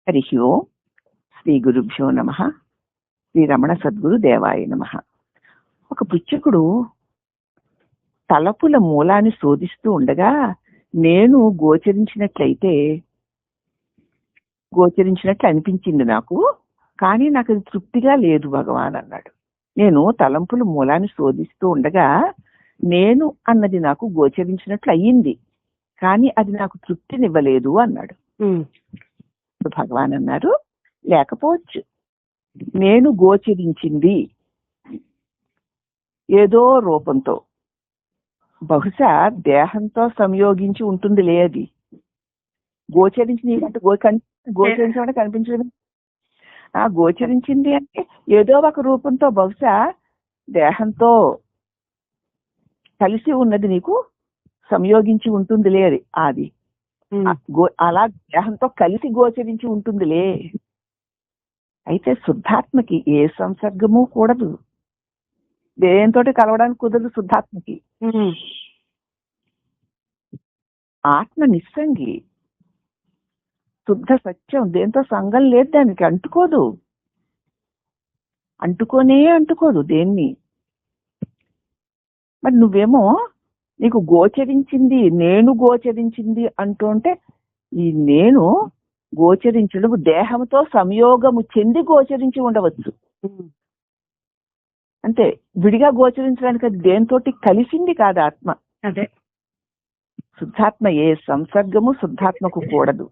హరి ఓం. శ్రీ గురుభ్యో నమః. శ్రీ రమణ సద్గురు దేవాయ నమః. ఒక పుచ్చకుడు తలపుల మూలాన్ని శోధిస్తూ ఉండగా నేను గోచరించినట్లు అనిపించింది నాకు, కానీ నాకు అది తృప్తిగా లేదు భగవాన్ అన్నాడు. నేను తలంపుల మూలాన్ని శోధిస్తూ ఉండగా నేను అన్నది నాకు గోచరించినట్లు అయ్యింది, కానీ అది నాకు తృప్తినివ్వలేదు అన్నాడు. భగవాన్ అన్నారు, లేకపోవచ్చు, నేను గోచరించింది ఏదో రూపంతో, బహుశా దేహంతో సంయోగించి ఉంటుంది. లేదు, గోచరించింది అంటే గోచరించడం కనిపించడం. గోచరించింది అంటే ఏదో ఒక రూపంతో, బహుశా దేహంతో కలిసి ఉన్నది నీకు సంయోగించి ఉంటుందిలే. అది అలా దేహంతో కలిసి గోచరించి ఉంటుందిలే. అయితే శుద్ధాత్మకి ఏ సంసర్గము కూడదు, దేంతో కలవడానికి కుదరదు శుద్ధాత్మకి. ఆత్మ నిస్సంగి, శుద్ధ సత్యం, దేంతో సంఘం లేదు, దానికి అంటుకోదు దేన్ని. మరి నువ్వేమో నీకు గోచరించింది, నేను గోచరించింది అంటుంటే, ఈ నేను గోచరించడం దేహంతో సంయోగము చెంది గోచరించి ఉండవచ్చు అంతే. విడిగా గోచరించడానికి అది దేంతోటి కలిసింది కాదు ఆత్మ. అదే శుద్ధాత్మ ఏ సంసర్గము శుద్ధాత్మకు కూడదు.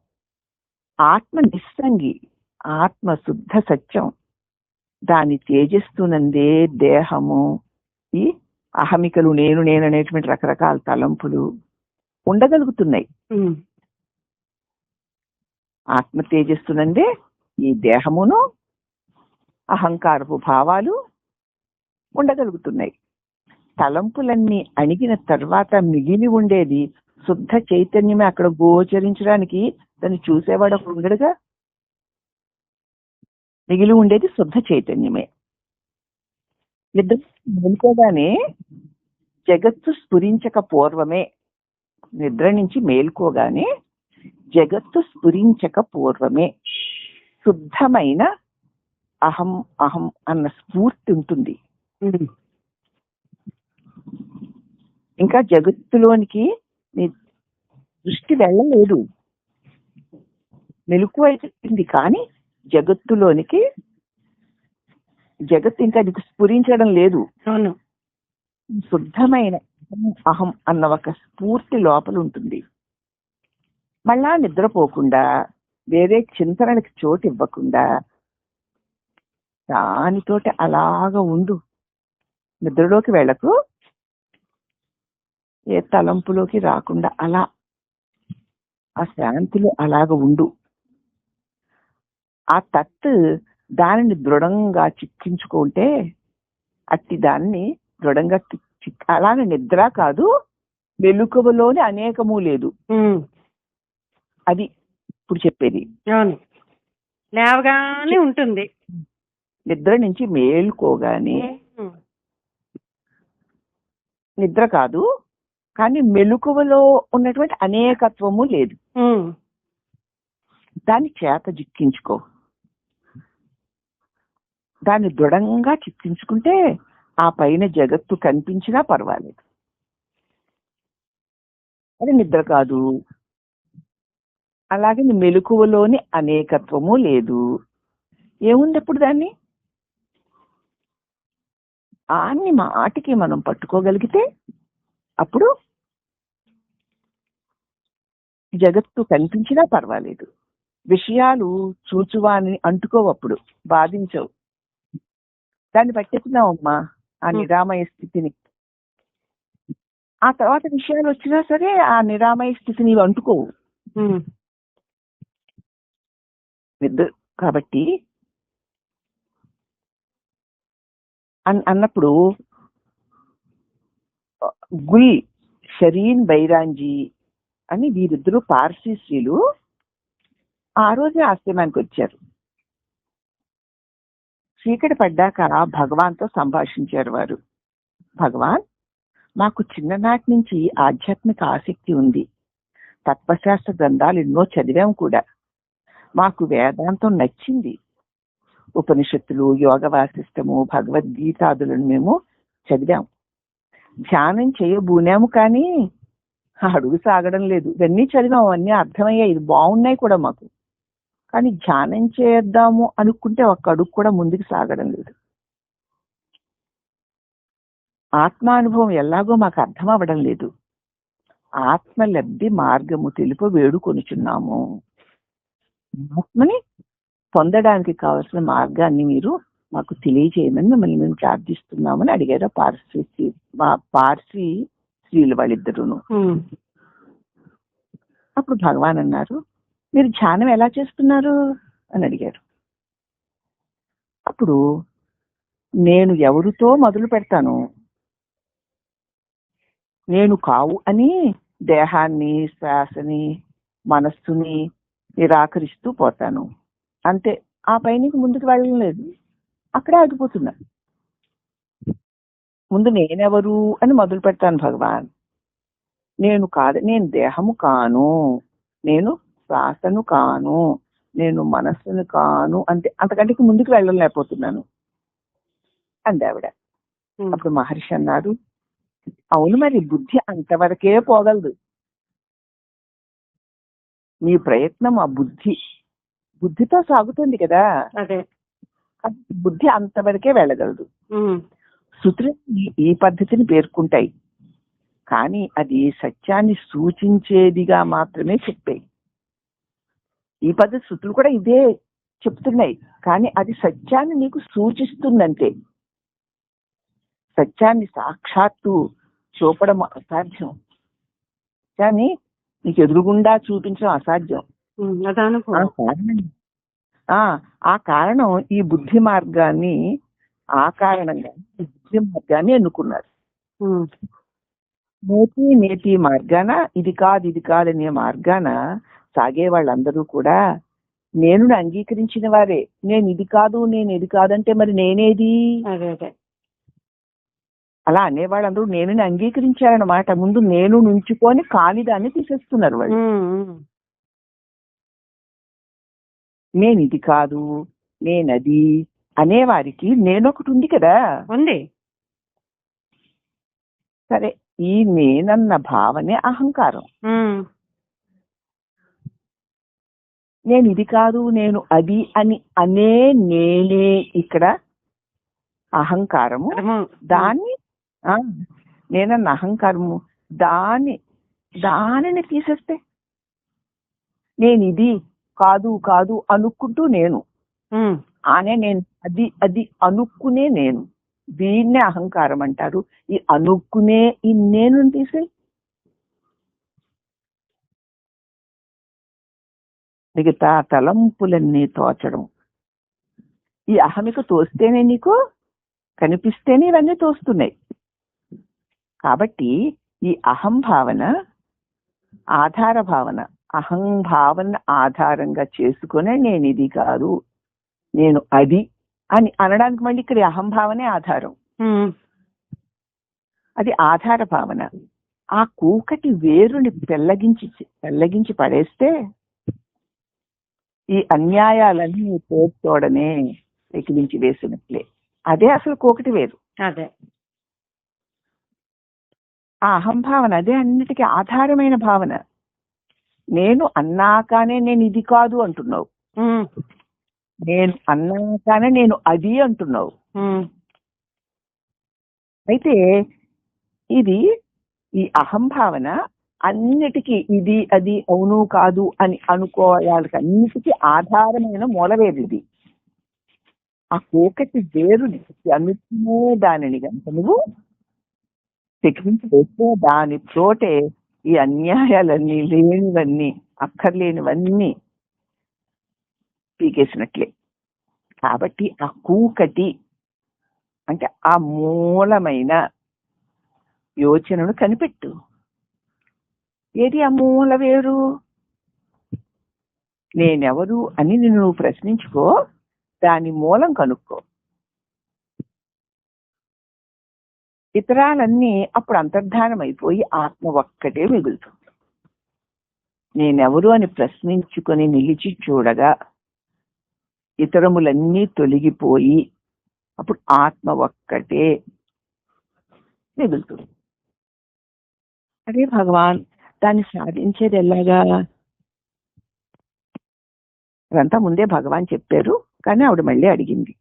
ఆత్మ నిస్సంగి, ఆత్మ శుద్ధ సత్యం. దాన్ని తేజస్సునందే దేహము, ఈ అహమికలు, నేను అనేటువంటి రకరకాల తలంపులు ఉండగలుగుతున్నాయి. ఆత్మ తేజస్సునందే ఈ దేహమును, అహంకారపు భావాలు ఉండగలుగుతున్నాయి. తలంపులన్నీ అణిగిన తర్వాత మిగిలి ఉండేది శుద్ధ చైతన్యమే. అక్కడ గోచరించడానికి దాన్ని చూసేవాడు ఒకడు ఉండడుగా. మిగిలి ఉండేది శుద్ధ చైతన్యమే. మేల్కోగానే జగత్తు స్ఫురించక పూర్వమే, నిద్ర నుంచి మేల్కోగానే జగత్తు స్ఫురించక పూర్వమే శుద్ధమైన అహం అహం అన్న స్ఫూర్తి ఉంటుంది. ఇంకా జగత్తులోనికి నీ దృష్టి వెళ్ళలేదు, మెలకువ అయిపోయింది, కానీ జగత్తులోనికి జగత్తు ఇంకా నీకు స్ఫురించడం లేదు. శుద్ధమైన అహం అన్న ఒక స్ఫూర్తి లోపల ఉంటుంది. మళ్ళా నిద్రపోకుండా, వేరే చింతనలకు చోటు ఇవ్వకుండా దానితోటి అలాగా ఉండు. నిద్రలోకి వెళ్ళకు, ఏ తలంపులోకి రాకుండా అలా ఆ శాంతిలో అలాగ ఉండు. ఆ తత్తు దానిని దృఢంగా చిక్కించుకుంటే, అట్టి దాన్ని దృఢంగా అలాగే నిద్ర కాదు, మెలకువలోని అనేకము లేదు. అది ఇప్పుడు చెప్పేది. లేవగానే ఉంటుంది. నిద్ర నుంచి మేల్కోగానే నిద్ర కాదు, కానీ మెలకువలో ఉన్నటువంటి అనేకత్వము లేదు. దాన్ని చేత చిక్కించుకో. దాన్ని దృఢంగా చిక్కించుకుంటే ఆ పైన జగత్తు కనిపించినా పర్వాలేదు. అది నిద్ర కాదు, అలాగే మెలకువలోని అనేకత్వము లేదు. ఏముంది అప్పుడు? దాన్ని అన్ని మాటికి మనం పట్టుకోగలిగితే అప్పుడు జగత్తు కనిపించినా పర్వాలేదు. విషయాలు చూచువాని అంటుకోవప్పుడు బాధించవు. దాన్ని పట్టేస్తున్నావమ్మా ఆ నిరామయ స్థితిని. ఆ తర్వాత విషయాలు వచ్చినా సరే ఆ నిరామయ స్థితిని అంటుకోవు. కాబట్టి అన్నప్పుడు గుల్ షరీన్ బైరాంజీ అని వీరిద్దరూ పార్సీ స్త్రీలు ఆ రోజే ఆశ్రమానికి వచ్చారు. చీకటి పడ్డాక భగవాన్తో సంభాషించారు వారు. భగవాన్, మాకు చిన్ననాటి నుంచి ఆధ్యాత్మిక ఆసక్తి ఉంది, తత్వశాస్త్ర గ్రంథాలు ఎన్నో చదివాం కూడా. మాకు వేదాంతం నచ్చింది. ఉపనిషత్తులు, యోగ వాసిష్టము, భగవద్గీతాదులను మేము చదివాం. ధ్యానం చేయబూనాము, కానీ అడుగు సాగడం లేదు. ఇవన్నీ చదివాం, అవన్నీ అర్థమయ్యాయి, ఇది బాగున్నాయి కూడా మాకు. కానీ ధ్యానం చేద్దాము అనుకుంటే ఒక్క అడుగు కూడా ముందుకు సాగడం లేదు. ఆత్మానుభవం ఎలాగో మాకు అర్థం అవ్వడం లేదు. ఆత్మలబ్ధి మార్గము తెలుపు వేడుకొనుచున్నాము. ఆత్మని పొందడానికి కావలసిన మార్గాన్ని మీరు మాకు తెలియజేయమని మిమ్మల్ని మేము ప్రార్థిస్తున్నామని అడిగారు పార్సీ స్త్రీలు వాళ్ళిద్దరును. అప్పుడు భగవాన్ అన్నారు, మీరు ధ్యానం ఎలా చేస్తున్నారు అని అడిగారు. అప్పుడు నేను ఎవరితో మొదలు పెడతాను, నేను కావు అని దేహాన్ని, శ్వాసని, మనస్సుని నిరాకరిస్తూ పోతాను. అంతే, ఆ పైనకి ముందుకు వెళ్ళడం లేదు, అక్కడే ఆగిపోతున్నా. ముందు నేనెవరు అని మొదలు పెడతాను భగవాన్. నేను కాదు, నేను దేహము కాను, నేను శ్వాసను కాను, నేను మనస్సును కాను, అంతే. అంతకంటే ముందుకు వెళ్ళలేకపోతున్నాను అంది ఆవిడ. అప్పుడు మహర్షి అన్నారు, అవును, మరి బుద్ధి అంతవరకే పోగలదు. మీ ప్రయత్నం ఆ బుద్ధితో సాగుతుంది కదా, బుద్ధి అంతవరకే వెళ్ళగలదు. శృతులు ఈ పద్ధతిని పేర్కొంటాయి, కానీ అది సత్యాన్ని సూచించేదిగా మాత్రమే చెప్పాయి. ఈ పద్ధతి శృతులు కూడా ఇదే చెప్తున్నాయి, కానీ అది సత్యాన్ని నీకు సూచిస్తుందంటే. సత్యాన్ని సాక్షాత్తు చూపడం అసాధ్యం, కానీ నీకు ఎదురుగుండా చూపించడం అసాధ్యం. ఆ కారణం ఈ బుద్ధి మార్గాన్ని, ఆ కారణంగా ఈ బుద్ధి మార్గాన్ని ఎన్నుకున్నారు. నేతి మార్గాన ఇది కాదనే మార్గాన సాగే వాళ్ళందరూ కూడా నేను అంగీకరించిన వారే. నేను ఇది కాదంటే మరి నేనేది? అలా అనేవాళ్ళందరూ నేను అంగీకరించారనమాట. ముందు నేను నుంచుకొని కాని దాన్ని తీసేస్తున్నారు వాళ్ళు. నేను ఇది కాదు, నేనది అనేవారికి నేనొకటి ఉంది కదా, ఉంది. సరే, ఈ నేనన్న భావనే అహంకారం. నేను ఇది కాదు, నేను అది అని అనే నేనే ఇక్కడ అహంకారము. నేనన్న అహంకారము దానిని తీసేస్తే నేను ఇది కాదు అనుకుంటూ నేను అది అనుకునే నేను, దీన్నే అహంకారం అంటారు. ఈ అనుకునే ఈ నేను తీసే మిగతా తలంపులన్నీ తోచడం. ఈ అహమిక తోస్తేనే నీకు కనిపిస్తేనే ఇవన్నీ తోస్తున్నాయి. కాబట్టి ఈ అహంభావన ఆధార భావన, అహంభావన ఆధారంగా చేసుకునే నేను ఇది కాదు, నేను అది అని అనడానికి మళ్ళీ ఇక్కడ అహంభావనే ఆధారం. అది ఆధార భావన. ఆ కూకటి వేరుని పెళ్ళగించి పడేస్తే ఈ అన్యాయాలన్నీ తోడనే ఎక్కిలించి వేసినట్లే. అదే అసలు కూకటి వేరు. అదే ఆ అహంభావన, అదే అన్నిటికీ ఆధారమైన భావన. నేను అన్నాకానే నేను ఇది కాదు అంటున్నావు, నేను అన్నాకానే నేను అది అంటున్నావు. అయితే ఇది ఈ అహంభావన అన్నిటికీ ఇది అది అవును కాదు అని అనుకోవడానికి అన్నిటికీ ఆధారమైన మూలవేరు ఇది. ఆ కోకటి వేరుని అనుకునే దానిని కనుక నువ్వు తెగించి వేస్తే దాని తోటే ఈ అన్యాయాలన్నీ, లేనివన్నీ, అక్కర్లేనివన్నీ పీకేసినట్లే. కాబట్టి ఆ కూకటి అంటే ఆ మూలమైన యోచనను కనిపెట్టు. ఏది ఆ మూల వేరు? నేనెవరు అని నువ్వు ప్రశ్నించుకో, దాని మూలం కనుక్కో. ఇతరాలన్నీ అప్పుడు అంతర్ధానం అయిపోయి ఆత్మ ఒక్కటే మిగులుతుంది. నేనెవరు అని ప్రశ్నించుకొని నిలిచి చూడగా ఇతరములన్నీ తొలగిపోయి అప్పుడు ఆత్మ ఒక్కటే మిగులుతుంది. అదే భగవాన్. దాన్ని సాధించేది ఎలాగా? అదంతా ముందే భగవాన్ చెప్పారు, కానీ ఆవిడ మళ్ళీ అడిగింది.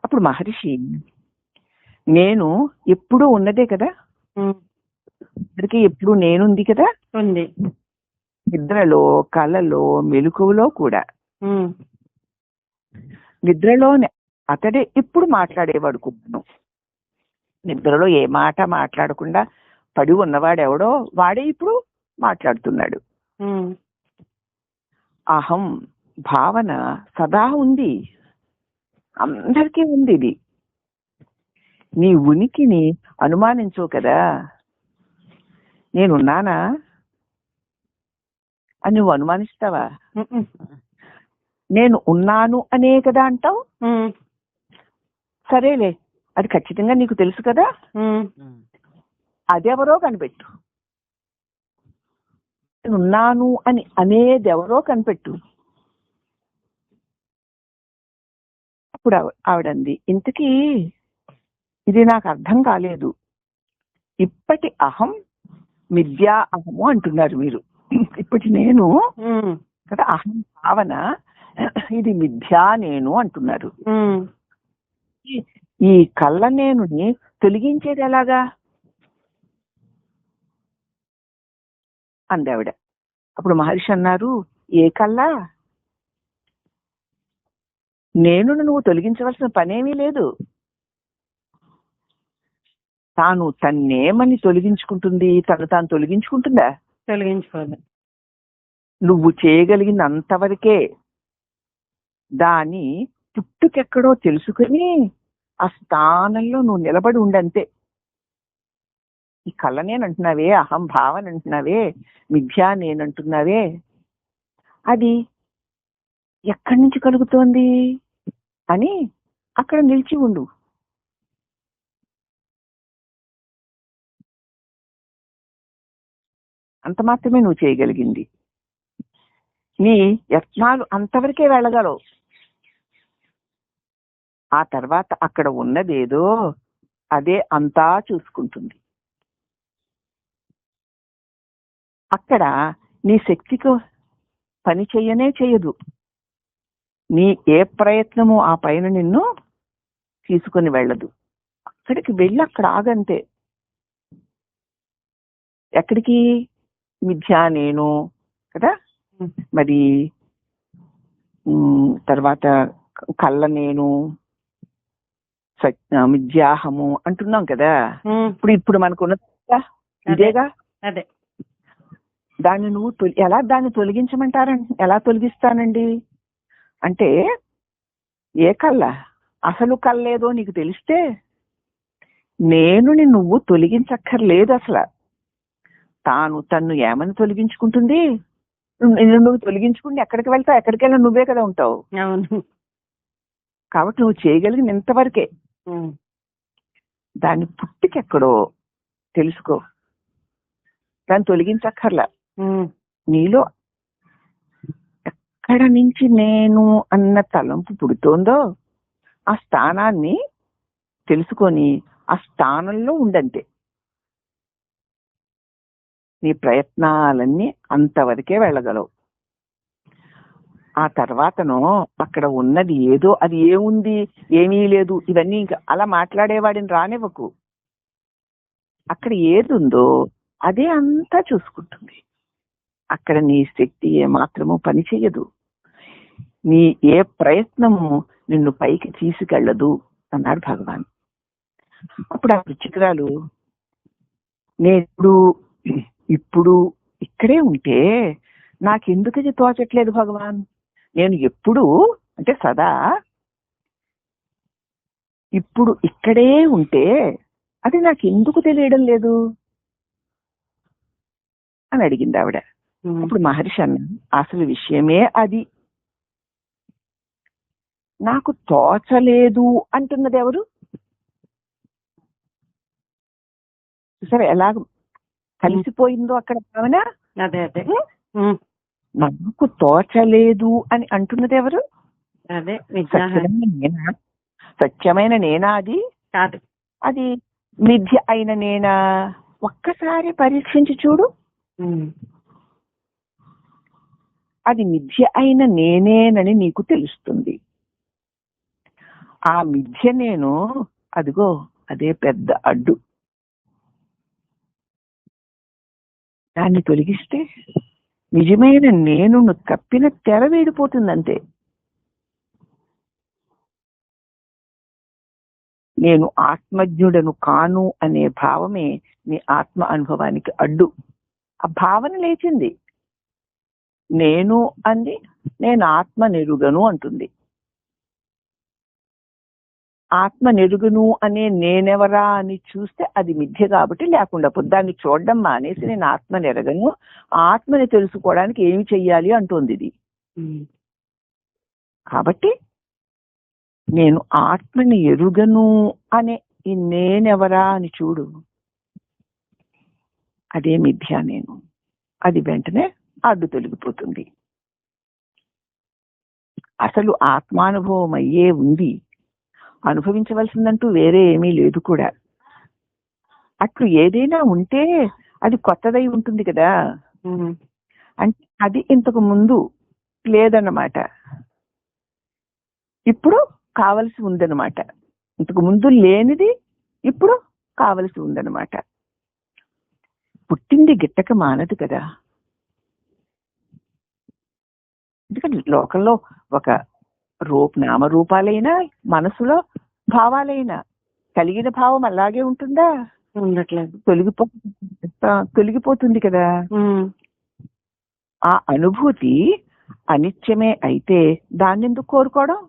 అప్పుడు మహర్షి, నేను ఎప్పుడూ ఉన్నదే కదా, ఇద్దరికి ఎప్పుడు నేనుంది కదా, ఉంది. నిద్రలో, కలలో, మెలకువలో కూడా. నిద్రలోనే అతడే ఇప్పుడు మాట్లాడేవాడు కూడాను. నిద్రలో ఏ మాట మాట్లాడకుండా పడి ఉన్నవాడెవడో వాడే ఇప్పుడు మాట్లాడుతున్నాడు. అహం భావన సదా ఉంది, అందరికీ ఉంది. ఇది నీ ఉనికిని అనుమానించవు కదా. నేనున్నానా అని నువ్వు అనుమానిస్తావా? నేను ఉన్నాను అనే కదా అంటావు. సరేలే, అది ఖచ్చితంగా నీకు తెలుసు కదా. అదెవరో కనిపెట్టు. నేనున్నాను అని అనేదెవరో కనిపెట్టు. అప్పుడు ఆవిడంది, ఇంతకీ ఇది నాకు అర్థం కాలేదు. ఇప్పటి అహం మిథ్యా అహము అంటున్నారు మీరు. ఇప్పటి నేను కదా అహం భావన, ఇది మిథ్యా నేను అంటున్నారు. ఈ కళ్ళ నేనుని తొలగించేది ఎలాగా అందావిడ. అప్పుడు మహర్షి అన్నారు, ఏ కల్లా? నేను నువ్వు తొలగించవలసిన పనేమీ లేదు. తాను తన్నేమని తొలగించుకుంటుంది? తను తాను తొలగించుకుంటుందా? తొలగించుకోదు. నువ్వు చేయగలిగింది అంతవరకే. దాని పుట్టుకెక్కడో తెలుసుకుని ఆ స్థానంలో నువ్వు నిలబడి ఉండంతే. ఈ కళ్ళ నేనంటున్నావే, అహం భావన అంటున్నావే, మిథ్యా నేనంటున్నావే, అది ఎక్కడి నుంచి కలుగుతోంది అని అక్కడ నిలిచి ఉండు. అంత మాత్రమే నువ్వు చేయగలిగింది. నీ యత్నాలు అంతవరకే వెళ్ళగలవు. ఆ తర్వాత అక్కడ ఉన్నదేదో అదే అంతా చూసుకుంటుంది. అక్కడ నీ శక్తికి పని చెయ్యనే చెయ్యదు. నీ ఏ ప్రయత్నము ఆ పైన నిన్ను తీసుకుని వెళ్ళదు. అక్కడికి వెళ్ళి అక్కడ ఆగంతే. ఎక్కడికి? మిథ్యా నేను కదా, మరి తర్వాత కళ్ళ నేను, మిథ్యాహము అంటున్నాం కదా. ఇప్పుడు మనకున్న ఇదేగా. అదే దాన్ని నువ్వు ఎలా దాన్ని తొలగించమంటారండి? ఎలా తొలగిస్తానండి అంటే, ఏ కళ్ళ అసలు కళ్ళేదో నీకు తెలిస్తే నేను నువ్వు తొలగించక్కర్లేదు. అసలు తాను తన్ను ఏమని తొలగించుకుంటుంది? నువ్వు తొలగించుకుంటే ఎక్కడికి వెళ్తావు? ఎక్కడికి వెళ్ళినా నువ్వే కదా ఉంటావు. కాబట్టి నువ్వు చేయగలిగిన ఇంతవరకే. దాని పుట్టికెక్కడో తెలుసుకో. దాన్ని తొలగించక్కర్లా. నీలో ఎక్కడ నుంచి నేను అన్న తలంపు పుడుతోందో ఆ స్థానాన్ని తెలుసుకొని ఆ స్థానంలో ఉండంతే. నీ ప్రయత్నాలన్నీ అంతవరకే వెళ్ళగలవు. ఆ తర్వాతను అక్కడ ఉన్నది ఏదో, అది ఏముంది, ఏమీ లేదు, ఇవన్నీ ఇంకా అలా మాట్లాడేవాడిని రానివ్వకు. అక్కడ ఏది ఉందో అదే అంతా చూసుకుంటుంది. అక్కడ నీ శక్తి ఏమాత్రము పని చెయ్యదు. నీ ఏ ప్రయత్నము నిన్ను పైకి తీసుకెళ్ళదు అన్నాడు భగవాన్. అప్పుడు ఆ రుచికరాలు, నేను ఇప్పుడు ఇక్కడే ఉంటే నాకెందుకు ఇది తోచట్లేదు భగవాన్? నేను ఎప్పుడు అంటే సదా ఇప్పుడు ఇక్కడే ఉంటే అది నాకెందుకు తెలియడం లేదు అని అడిగింది ఆవిడ. అప్పుడు మహర్షి అన్న, అసలు విషయమే అది. నాకు తోచలేదు అంటున్నది ఎవరు? సరే, ఎలా కలిసిపోయిందో అక్కడ భావన. అదే అదే నాకు తోచలేదు అని అంటున్నది ఎవరు? అదే సత్యమైన నేనా? సత్యమైన నేనా అది? కాదు. అది మిథ్య అయిన నేనా? ఒక్కసారి పరీక్షించి చూడు. అది మిథ్య అయిన నేనేనని నీకు తెలుస్తుంది. ఆ మిథ్య నేను అదిగో అదే పెద్ద అడ్డు. దాన్ని తొలగిస్తే నిజమైన నేను కప్పిన తెర వేడిపోతుందంతే. నేను ఆత్మజ్ఞుడను కాను అనే భావమే నీ ఆత్మ అనుభవానికి అడ్డు. ఆ భావన లేచింది. నేను అంది, నేను ఆత్మ నెరుగను అంటుంది. ఆత్మ నెరుగును అనే నేనెవరా అని చూస్తే అది మిథ్య కాబట్టి లేకుండా పోతుంది. దాన్ని చూడడం మానేసి నేను ఆత్మ నెరగను, ఆత్మని తెలుసుకోవడానికి ఏమి చెయ్యాలి అంటుంది ఇది. కాబట్టి నేను ఆత్మని ఎరుగను అనే ఈ నేనెవరా అని చూడు, అదే మిథ్య నేను. అది వెంటనే అడ్డు తొలగిపోతుంది. అసలు ఆత్మానుభవం అయ్యే ఉంది, అనుభవించవలసిందంటూ వేరే ఏమీ లేదు కూడా. అట్లు ఏదైనా ఉంటే అది కొత్తదై ఉంటుంది కదా. అంటే అది ఇంతకు ముందు లేదన్నమాట, ఇప్పుడు కావలసి ఉందన్నమాట. ఇంతకు ముందు లేనిది ఇప్పుడు కావలసి ఉందన్నమాట. పుట్టింది గిట్టక మానదు కదా. ఎందుకంటే లోకంలో ఒక నామరూపాలైనా మనసులో భావాలైనా కలిగిన భావం అలాగే ఉంటుందా? ఉండట్లేదు, తొలగిపోతుంది కదా. ఆ అనుభూతి అనిత్యమే అయితే దాన్ని ఎందుకు కోరుకోవడం?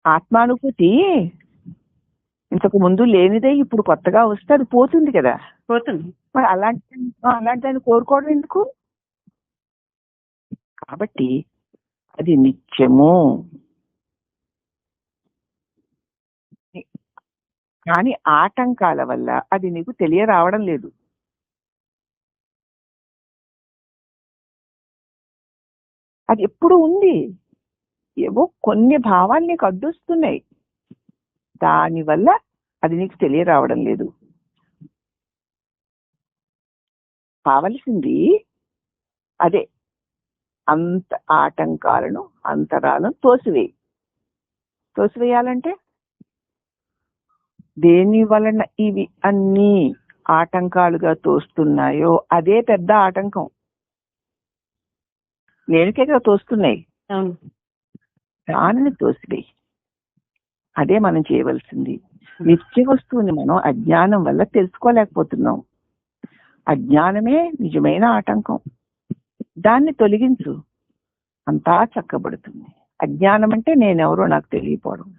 ఆత్మానుభూతి ఇంతకు ముందు లేనిదే ఇప్పుడు కొత్తగా వస్తే అది పోతుంది కదా. పోతుంది. మరి అలాంటి దాన్ని కోరుకోవడం ఎందుకు? కాబట్టి అది నిత్యము. కానీ ఆటంకాల వల్ల అది నీకు తెలియరావడం లేదు. అది ఎప్పుడు ఉంది, ఏవో కొన్ని భావాలు నీకు అడ్డొస్తున్నాయి, దానివల్ల అది నీకు తెలియరావడం లేదు. కావలసింది అదే అంత ఆటంకాలను అంతరాలను తోసివేయాలంటే దేని వలన ఇవి అన్ని ఆటంకాలుగా తోస్తున్నాయో అదే పెద్ద ఆటంకం. నేనుకే కదా తోస్తున్నాయి, దానిని తోసివేయి. అదే మనం చేయవలసింది. నిత్య వస్తువుని మనం అజ్ఞానం వల్ల తెలుసుకోలేకపోతున్నాం. అజ్ఞానమే నిజమైన ఆటంకం. దాన్ని తొలగించు, అంతా చక్కబడుతుంది. అజ్ఞానం అంటే నేనెవరో నాకు తెలియపోవడం.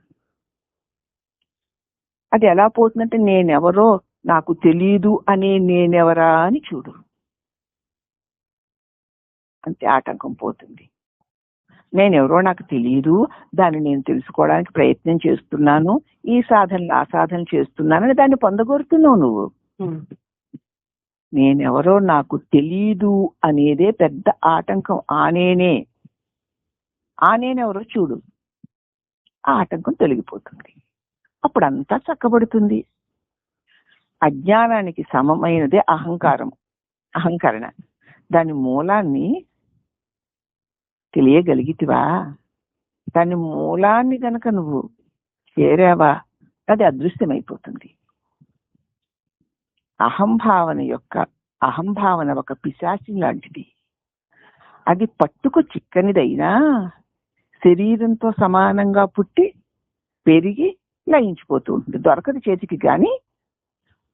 అది ఎలా పోతుందంటే నేనెవరో నాకు తెలియదు అనే నేనెవరా అని చూడు, అంతే ఆటంకం పోతుంది. నేనెవరో నాకు తెలియదు, దాన్ని నేను తెలుసుకోవడానికి ప్రయత్నం చేస్తున్నాను, ఈ సాధనలు ఆ సాధన చేస్తున్నానని దాన్ని పొందగోరుతున్నావు నువ్వు. నేనెవరో నాకు తెలీదు అనేదే పెద్ద ఆటంకం. ఆ నేనెవరో చూడు, ఆ ఆటంకం తొలగిపోతుంది. అప్పుడు అంతా చక్కబడుతుంది. అజ్ఞానానికి సమమైనదే అహంకరణ. దాని మూలాన్ని తెలియగలిగితివా? దాని మూలాన్ని గనక నువ్వు చేరావా అది అదృశ్యమైపోతుంది. అహంభావన ఒక పిశాచి లాంటిది. అది పట్టుకు చిక్కనిదైనా శరీరంతో సమానంగా పుట్టి పెరిగి లయించిపోతూ ఉంటుంది. దొరకదు చేతికి, కానీ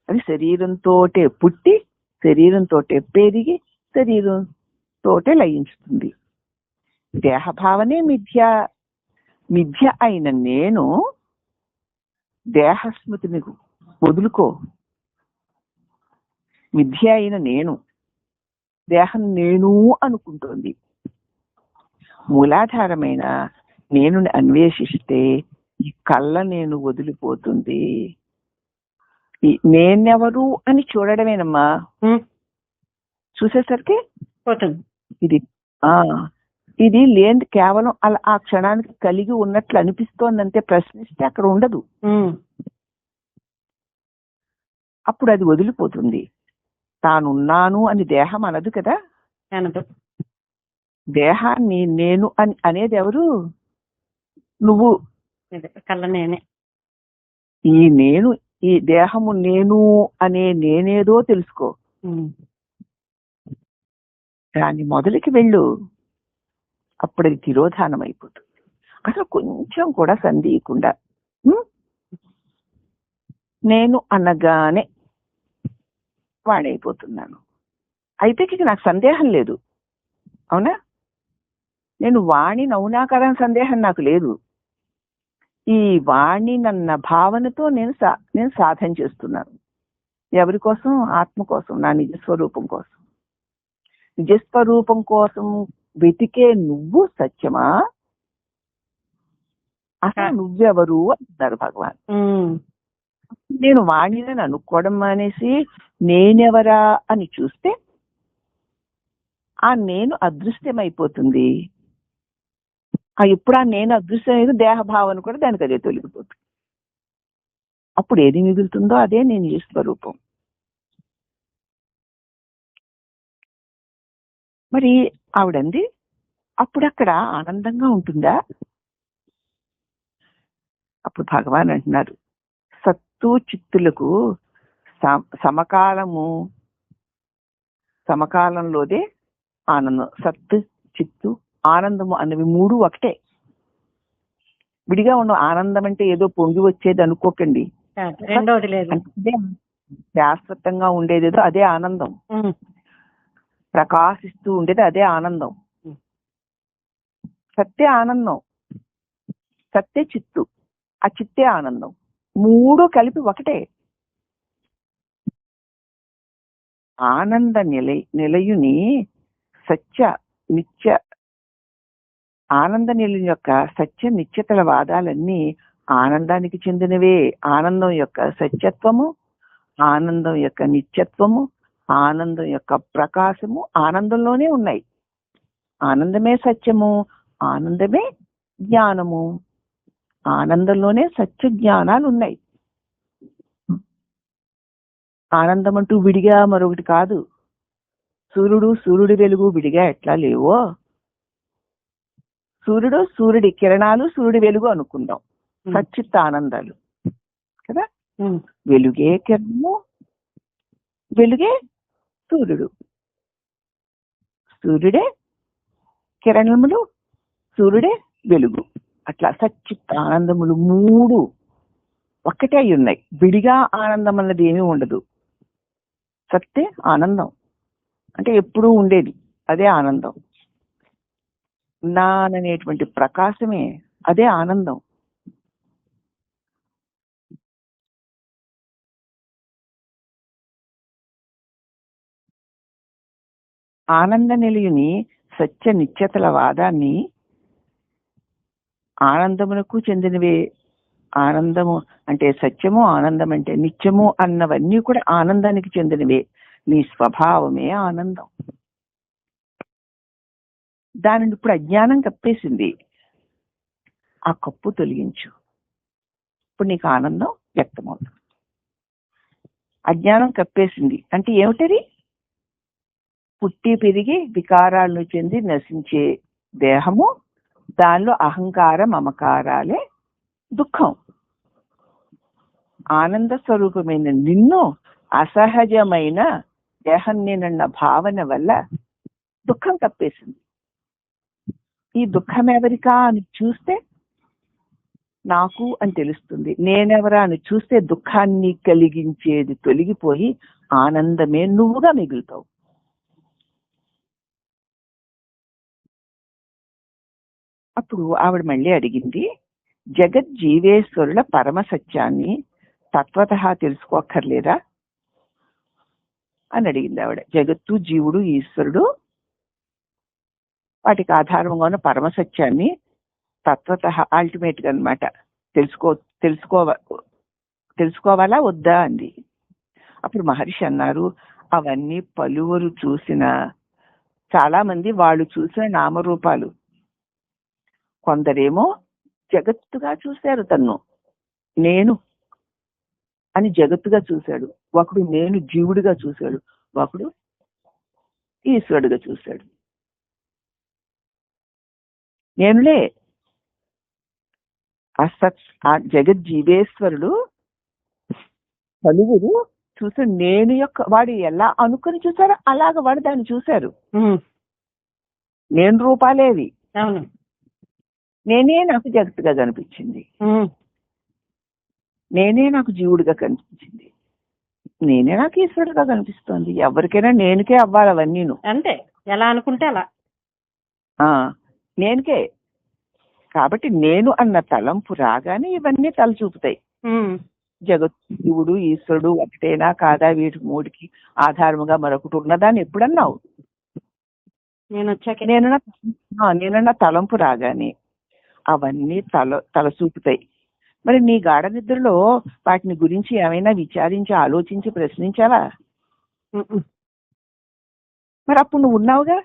అది శరీరంతోటే పుట్టి శరీరంతోటే పెరిగి శరీరంతోటే లయించుతుంది. దేహభావనే మిథ్య అయిన నేను దేహస్మృతిని వదులుకో. మిథ్య అయిన నేను దేహం నేను అనుకుంటోంది. మూలాధారమైన నేను అన్వేషిస్తే ఈ కళ్ళ నేను వదిలిపోతుంది. నేనెవరు అని చూడడమేనమ్మా. చూసేసరికి పోతుంది. ఇది ఆ ఇది లేని కేవలం అలా ఆ క్షణానికి కలిగి ఉన్నట్లు అనిపిస్తోందంటే ప్రశ్నిస్తే అక్కడ ఉండదు. అప్పుడు అది వదిలిపోతుంది. తానున్నాను అని దేహం అనదు కదా. అనదు. దేహాన్ని నేను అని అనేది ఎవరు? నువ్వు. కళ్ళ నేనే. ఈ నేను, ఈ దేహము నేను అనే నేనేదో తెలుసుకో. దాన్ని మొదలుకి వెళ్ళు. అప్పుడు అది తిరోధానం అయిపోతుంది. అసలు కొంచెం కూడా సందేహకుండా నేను అనగానే వాడైపోతున్నాను. అయితే నాకు సందేహం లేదు. అవునా? నేను వాణి నవ్వునా కదా సందేహం నాకు లేదు. ఈ వాణి నన్న భావనతో నేను సాధన చేస్తున్నాను. ఎవరి కోసం? ఆత్మ కోసం, నా నిజస్వరూపం కోసం. నిజస్వరూపం కోసం వెతికే నువ్వు సత్యమా? అసలు నువ్వెవరు అంటున్నారు భగవాన్. నేను వాణిని అనుకోవడం మానేసి నేనెవరా అని చూస్తే ఆ నేను అదృశ్యమైపోతుంది. ఇప్పుడు ఆ నేను అదృశ్యమైన దేహభావన కూడా దానికి అదే తొలగిపోతుంది. అప్పుడు ఏది మిగులుతుందో అదే నేను ఈ స్వరూపం. మరి ఆవిడంది అప్పుడు అక్కడ ఆనందంగా ఉంటుందా? అప్పుడు భగవాన్ అంటున్నారు, సత్తు చిత్తులకు సమకాలంలోదే ఆనందం. సత్తు చిత్తు ఆనందము అన్నవి మూడు ఒకటే. విడిగా ఉన్న ఆనందం అంటే ఏదో పొంగి వచ్చేది అనుకోకండి. అంటే శాశ్వతంగా ఉండేదేదో అదే ఆనందం. ప్రకాశిస్తూ ఉండేది అదే ఆనందం. సత్తే ఆనందం, సత్తే చిత్తు, ఆ చిత్తే ఆనందం, మూడు కలిపి ఒకటే. ఆనంద నిలయుని సత్య నిత్య ఆనంద నిలయం యొక్క సత్య నిత్యతల వాదాలన్నీ ఆనందానికి చెందినవే. ఆనందం యొక్క సత్యత్వము, ఆనందం యొక్క నిత్యత్వము, ఆనందం యొక్క ప్రకాశము ఆనందంలోనే ఉన్నాయి. ఆనందమే సత్యము, ఆనందమే జ్ఞానము. ఆనందంలోనే సత్య జ్ఞానాలు ఉన్నాయి. ఆనందం అంటూ విడిగా మరొకటి కాదు. సూర్యుడి వెలుగు విడిగా ఎట్లా లేవో, సూర్యుడి కిరణాలు సూర్యుడి వెలుగు అనుకుందాం. సచ్చిత్ ఆనందాలు కదా. వెలుగే కిరణము, వెలుగే సూర్యుడు, సూర్యుడే కిరణములు, సూర్యుడే వెలుగు. అట్లా సచ్చిత్ ఆనందములు మూడు ఒక్కటే అయి ఉన్నాయి. విడిగా ఆనందం అన్నది ఏమీ ఉండదు. సత్తే ఆనందం అంటే ఎప్పుడూ ఉండేది, అదే ఆనందం. నాననేటువంటి ప్రకాశమే అదే ఆనందం. ఆనంద నిలయుని సత్య నిత్యతల వాదాన్ని ఆనందమునకు చెందినవే. ఆనందము అంటే సత్యము, ఆనందం అంటే నిత్యము అన్నవన్నీ కూడా ఆనందానికి చెందినవే. నీ స్వభావమే ఆనందం. దానిని ఇప్పుడు అజ్ఞానం కప్పేసింది. ఆ కప్పు తొలగించు. ఇప్పుడు నీకు ఆనందం వ్యక్తమవుతుంది. అజ్ఞానం కప్పేసింది అంటే ఏమిటది? పుట్టి పెరిగి వికారాలను చెంది నశించే దేహము, దానిలో అహంకార మమకారాలే దుఃఖం. ఆనంద స్వరూపమైన నిన్ను అసహజమైన దేహం నేనన్న భావన వల్ల దుఃఖం కప్పేసింది. ఈ దుఃఖం ఎవరికా అని చూస్తే నాకు అని తెలుస్తుంది. నేనెవరా అని చూస్తే దుఃఖాన్ని కలిగించేది తొలగిపోయి ఆనందమే నువ్వుగా మిగులుతావు. అప్పుడు ఆవిడ మళ్ళీ అడిగింది, జగజ్జీవేశ్వరుల పరమ సత్యాన్ని తత్వత తెలుసుకోక్కర్లేదా అని అడిగింది ఆవిడ. జగత్తు, జీవుడు, ఈశ్వరుడు వాటికి ఆధారంగా ఉన్న పరమ సత్యాన్ని తత్వత అల్టిమేట్ గా అనమాట తెలుసుకోవాలా వద్దా అంది. అప్పుడు మహర్షి అన్నారు, అవన్నీ పలువురు చూసిన చాలా మంది వాళ్ళు చూసిన నామరూపాలు, కొందరేమో జగత్తుగా చూశారు, తన్ను నేను అని జగత్తుగా చూశాడు, ఒకడు నేను జీవుడిగా చూశాడు, ఒకడు ఈశ్వరుడుగా చూశాడు. నేనులే ఆ జగజ్జీవేశ్వరుడు పలువురు చూసి నేను యొక్క వాడు ఎలా అనుకుని చూసారో అలాగ వాడు దాన్ని చూశారు. నేను రూపాలేవి, అవును, నేనే నాకు జగత్తుగా కనిపించింది, నేనే నాకు జీవుడిగా కనిపించింది, నేనే నాకు ఈశ్వరుడుగా కనిపిస్తోంది. ఎవరికైనా నేనుకే అవ్వాలి అవన్నీ, అంతే, ఎలా అనుకుంటే అలా నేనుకే. కాబట్టి నేను అన్న తలంపు రాగానే ఇవన్నీ తలచూపుతాయి. జగత్ జీవుడు ఈశ్వరుడు ఒకటేనా కాదా, వీటి మూడికి ఆధారముగా మరొకటి ఉన్నదాన్ని ఎప్పుడన్నావు? నేనన్న తలంపు రాగానే అవన్నీ తలచూపుతాయి. మరి నీ గాఢ నిద్రలో వాటిని గురించి ఏమైనా విచారించి ఆలోచించి ప్రశ్నించావా? మరి అప్పుడు నువ్వు ఉన్నావుగా.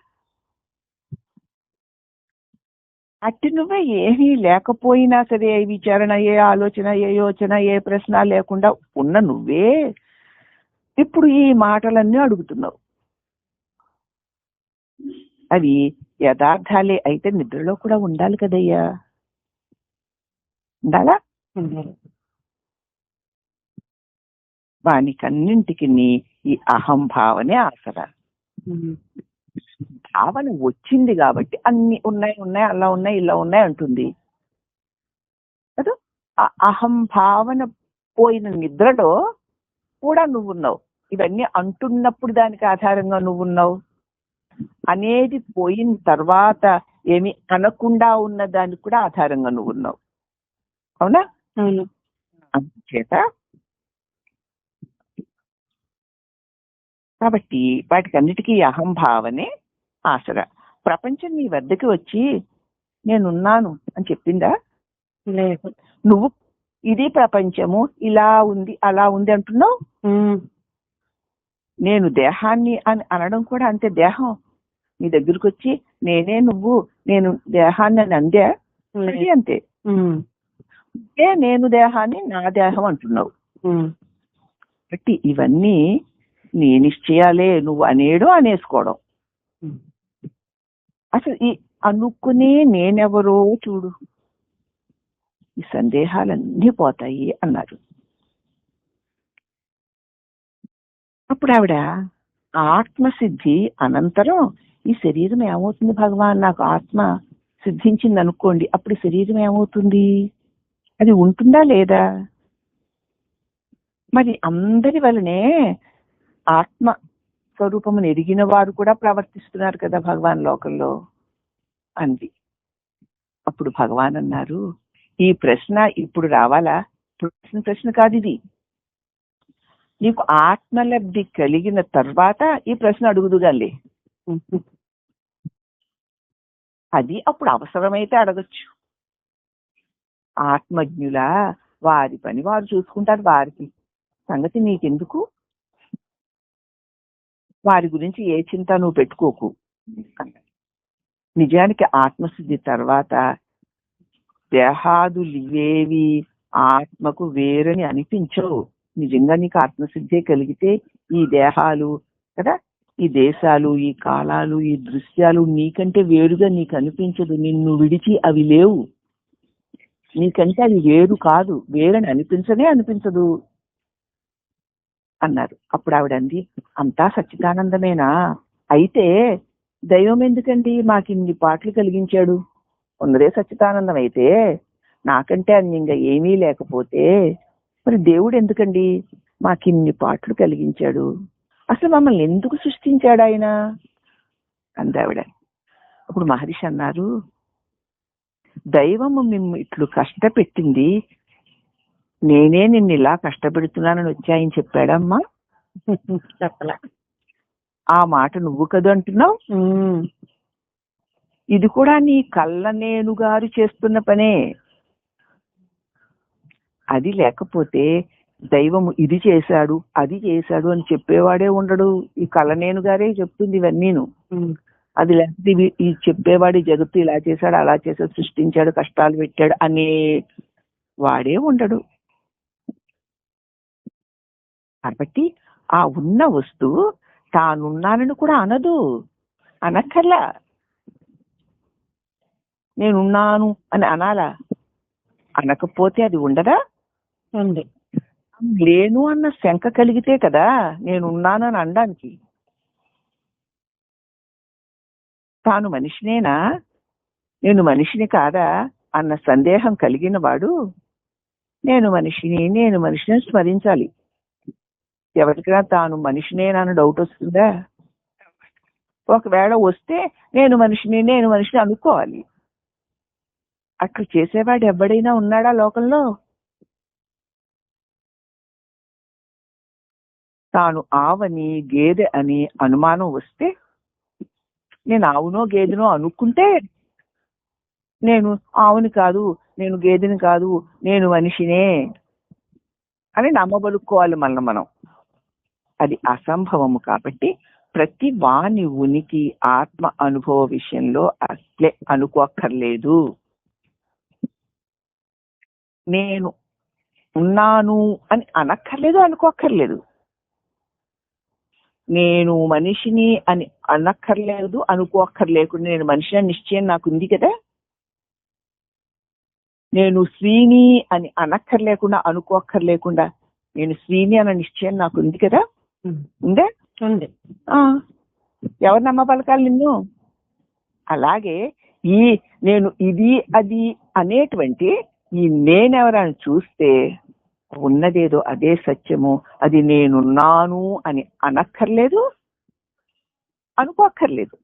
అట్టి నువ్వే ఏమీ లేకపోయినా సరే, ఏ విచారణ, ఏ ఆలోచన, ఏ యోచన, ఏ ప్రశ్న లేకుండా ఉన్న నువ్వే ఇప్పుడు ఈ మాటలన్నీ అడుగుతున్నావు. అవి యథార్థాలే అయితే నిద్రలో కూడా ఉండాలి కదయ్యా, ఉండాలా? వానికన్నింటికి ఈ అహంభావనే ఆసరా. భావన వచ్చింది కాబట్టి అన్ని ఉన్నాయి అలా ఉన్నాయి ఇలా ఉన్నాయి అంటుంది కదా. ఆ అహంభావన పోయిన నిద్రలో కూడా నువ్వున్నావు. ఇవన్నీ అంటున్నప్పుడు దానికి ఆధారంగా నువ్వున్నావు అనేది పోయిన తర్వాత ఏమి అనకుండా ఉన్న దానికి కూడా ఆధారంగా నువ్వున్నావు. అవునా? అందుచేత కాబట్టి వాటికి అన్నిటికీ అహంభావనే ఆసరా. ప్రపంచం నీ వద్దకి వచ్చి నేనున్నాను అని చెప్పిందా? లేదు. నువ్వు ఇది ప్రపంచము ఇలా ఉంది అలా ఉంది అంటున్నావు. నేను దేహాన్ని అని అనడం కూడా అంతే. దేహం నీ దగ్గరకు వచ్చి నేనే నువ్వు, నేను దేహాన్ని అని అందే అంతే. నేను దేహాన్ని నా దేహం అంటున్నావు. కాబట్టి ఇవన్నీ నీ నిశ్చయాలే, నువ్వు అనేయడం అనేసుకోవడం. అసలు ఈ అనుకునే నేనెవరో చూడు, ఈ సందేహాలన్నీ పోతాయి అన్నారు. అప్పుడు ఆవిడ ఆత్మసిద్ధి అనంతరం ఈ శరీరం ఏమవుతుంది భగవాన్, నాకు ఆత్మ సిద్ధించింది అనుకోండి, అప్పుడు శరీరం ఏమవుతుంది, అది ఉంటుందా లేదా? మరి అందరి వలనే ఆత్మ స్వరూపమును ఎరిగిన వారు కూడా ప్రవర్తిస్తున్నారు కదా భగవాన్ లోకంలో అంది. అప్పుడు భగవాన్ అన్నారు, ఈ ప్రశ్న ఇప్పుడు రావాలా? ప్రశ్న కాదు ఇది. నీకు ఆత్మలబ్ధి కలిగిన తర్వాత ఈ ప్రశ్న అడుగుదుగాలే. అది అప్పుడు అవసరమైతే అడగచ్చు. ఆత్మజ్ఞుల వారి పని వారు చూసుకుంటారు, వారికి సంగతి నీకెందుకు, వారి గురించి ఏ చింత నువ్వు పెట్టుకోకు. నిజానికి ఆత్మసిద్ధి తర్వాత దేహాదులివేవి ఆత్మకు వేరని అనిపించవు. నిజంగా నీకు ఆత్మసిద్ధే కలిగితే ఈ దేహాలు కదా, ఈ దేశాలు, ఈ కాలాలు, ఈ దృశ్యాలు నీకంటే వేరుగా నీకు అనిపించదు. నిన్ను విడిచి అవి లేవు, నీకంటే అది వేరు కాదు, వేరని అనిపించదు అన్నారు. అప్పుడు ఆవిడ అంది, అంతా సచ్చిదానందమేనా? అయితే దైవం ఎందుకండి మాకు ఇన్ని పాటలు కలిగించాడు? ఉన్నదే సచ్చిదానందం అయితే, నాకంటే అన్యంగా ఏమీ లేకపోతే మరి దేవుడు ఎందుకండి మాకిన్ని పాటలు కలిగించాడు? అసలు మమ్మల్ని ఎందుకు సృష్టించాడు ఆయన అందావిడ. అప్పుడు మహర్షి అన్నారు, దైవము మిమ్ము ఇట్లు కష్టపెట్టింది, నేనే నిన్ను ఇలా కష్టపెడుతున్నానని వచ్చాయని చెప్పాడమ్మా? చెప్పలే. ఆ మాట నువ్వు కదా అంటున్నావు. ఇది కూడా నీ కళ్ళ నేను గారు చేస్తున్న పనే. అది లేకపోతే దైవము ఇది చేశాడు అది చేశాడు అని చెప్పేవాడే ఉండడు. ఈ కళ్ళ నేను గారే చెప్తుంది ఇవన్నీను. అది లేకపోతే ఈ చెప్పేవాడు ఈ జగత్తు ఇలా చేశాడు అలా చేశాడు సృష్టించాడు కష్టాలు పెట్టాడు అనే వాడే ఉండడు. కాబట్టి ఆ ఉన్న వస్తువు తానున్నానని కూడా అనదు, అనక్కర్లా. నేనున్నాను అని అనాలా? అనకపోతే అది ఉండదా? ఉంది. లేను అన్న శంక కలిగితే కదా నేనున్నాను అని అనడానికి. తాను మనిషినేనా, నేను మనిషిని కాదా అన్న సందేహం కలిగిన వాడు నేను మనిషిని స్మరించాలి. ఎవరికైనా తాను మనిషినేనని డౌట్ వస్తుందా? ఒకవేళ వస్తే నేను మనిషిని అనుకోవాలి. అట్లా చేసేవాడు ఎవడైనా ఉన్నాడా లోకంలో? తాను ఆవని గేదె అని అనుమానం వస్తే నేను ఆవునో గేదెనో అనుకుంటే నేను ఆవుని కాదు, నేను గేదెని కాదు, నేను మనిషినే అని నమ్మబలుకోవాలి మనం. అది అసంభవము. కాబట్టి ప్రతి వాని ఉనికి ఆత్మ అనుభవ విషయంలో అట్లే అనుకోక్కర్లేదు. నేను ఉన్నాను అని అనక్కర్లేదు, అనుకోక్కర్లేదు. నేను మనిషిని అని అనక్కర్లేదు, అనుకోక్కర్లేకుండా నేను మనిషిని నిశ్చయం నాకు ఉంది కదా. నేను స్త్రీని అని అనక్కర్లేకుండా, అనుకోక్కర్లేకుండా నేను స్త్రీని అన్న నిశ్చయం నాకు ఉంది కదా. ఉందే? ఉంది. ఎవరు నమ్మబలకాలి నిన్ను? అలాగే ఈ నేను ఇది అది అనేటువంటి ఈ నేనెవరని చూస్తే ఉన్నదేదో అదే సత్యము. అది నేనున్నాను అని అనక్కర్లేదు, అనుకోక్కర్లేదు.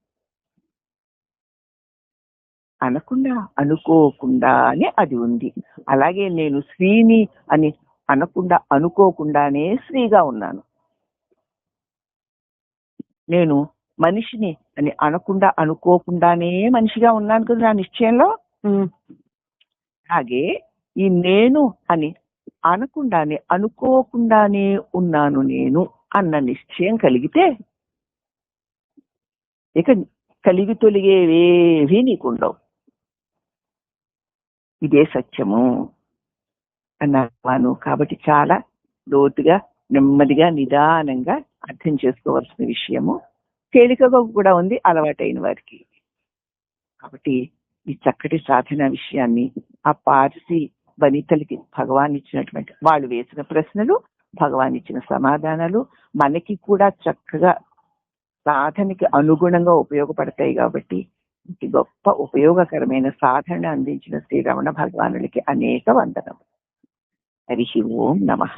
అనకుండా అనుకోకుండానే అది ఉంది. అలాగే నేను స్త్రీని అని అనకుండా అనుకోకుండానే స్త్రీగా ఉన్నాను. నేను మనిషిని అని అనకుండా అనుకోకుండానే మనిషిగా ఉన్నాను కదా నా నిశ్చయంలో. అలాగే ఈ నేను అని అనకుండానే అనుకోకుండానే ఉన్నాను నేను అన్న నిశ్చయం కలిగితే ఇక కలిగి తొలిగేవేవీ నీకుండవు. ఇదే సత్యము అన్నాను. కాబట్టి చాలా లోతుగా నెమ్మదిగా నిదానంగా అర్థం చేసుకోవాల్సిన విషయము. తేలికగా కూడా ఉంది అలవాటైన వారికి. కాబట్టి ఈ చక్కటి సాధన విషయాన్ని ఆ పార్సీ వనితలకి భగవాన్ ఇచ్చినటువంటి వాళ్ళు వేసిన ప్రశ్నలు, భగవాన్ ఇచ్చిన సమాధానాలు మనకి కూడా చక్కగా సాధనకి అనుగుణంగా ఉపయోగపడతాయి. కాబట్టి గొప్ప ఉపయోగకరమైన సాధన అందించిన శ్రీ రమణ భగవానుడికి అనేక వందనములు. హరి ఓం నమః.